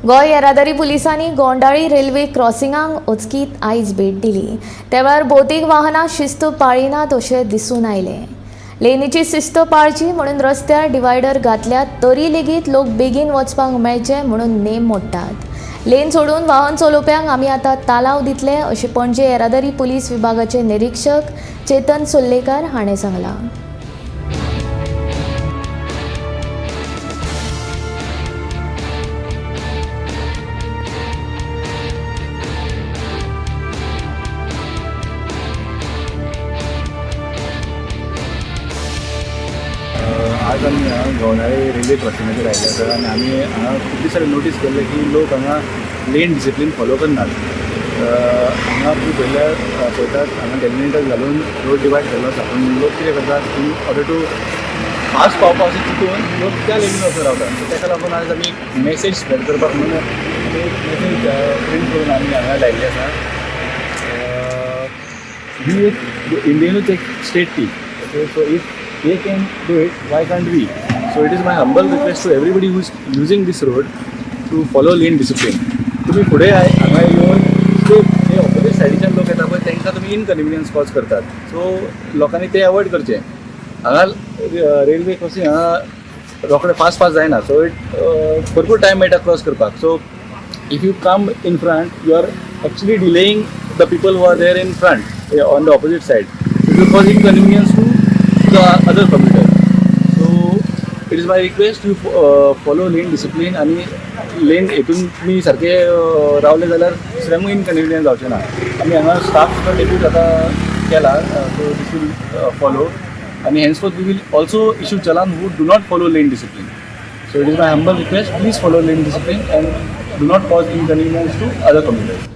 गोय येरादारी पुलिसांनी गोंडाळी रेल्वे क्रॉसिंगाक अचकीत आयज भेट दिली। त्या वेळार भौतीक वाहनां शिस्त पाळिनात अशें दिसून आयलें। लेनीची शिस्त पाळची म्हणून रस्त्यार डिवायडर घातल्यात तरी लेगीत लोक बेगीन वचपाक मेळचे म्हणून नेम मोडटात। लेन सोडून वाहन चलोवप्यांक आमी आतां तालाव दितले अशें पणजे येरादारी पुलीस विभागाचे निरीक्षक चेतन सोल्लेकर हाणें सांगलां। आज आम्ही गोंडाळे रेल्वे क्रॉसिंगाचेर आयिल्ले आसा आनी आमी हांगा खूब दिसांनी नोटीस केल्लें की लोक हांगा लेन डिसिप्लीन फॉलो करनात। हांगा तुमी पळयतात हांगा डेलिमिटर घालून रोड डिवायड केल्लो आसा, पूण लोक कितें करतात इन ऑर्डर टू फास्ट पावपा अशें चिंतून लोक त्या लेनीन वचून रावतात। सो ताका लागून आज आमी मेसेज स्प्रेड करपाक म्हणून एक मेसेज प्रिंट करून आमी हांगा लायिल्ली आसा। ही एक इंडियनूच एक state T, so if they can do it, why can't we? So it is my humble request to everybody who is using this road to follow lane discipline. तुम्ही पुढे हांगा येवन ते ऑपोजीट सायडीच्यान लोक येता पळय तांकां तुमी इनकन्विनियन्स कॉज करतात। सो लोकांनी ते अवॉयड करचें। हांगा रेल्वे क्रॉसींग हांगा रोखडे फास्ट जायना, सो इट भरपूर टायम मेळटा क्रॉस करपाक। So if you come in front you are actually delaying the people who are there in front on the opposite side, it will cause inconvenience to the other commuter. So it is my request to follow lane discipline आणि लेन हेतून तुमी सारके रावले जाल्यार दुसऱ्यांकूय inconvenience जावचें ना। आमी हांगा स्टाफ सुद्दां डेप्यूट आतां केला, सो दीस वील फॉलो आणि henceforth we will also issue challan who do not follow lane discipline. So it is my humble request, please follow lane discipline and do not cause inconvenience to other commuters.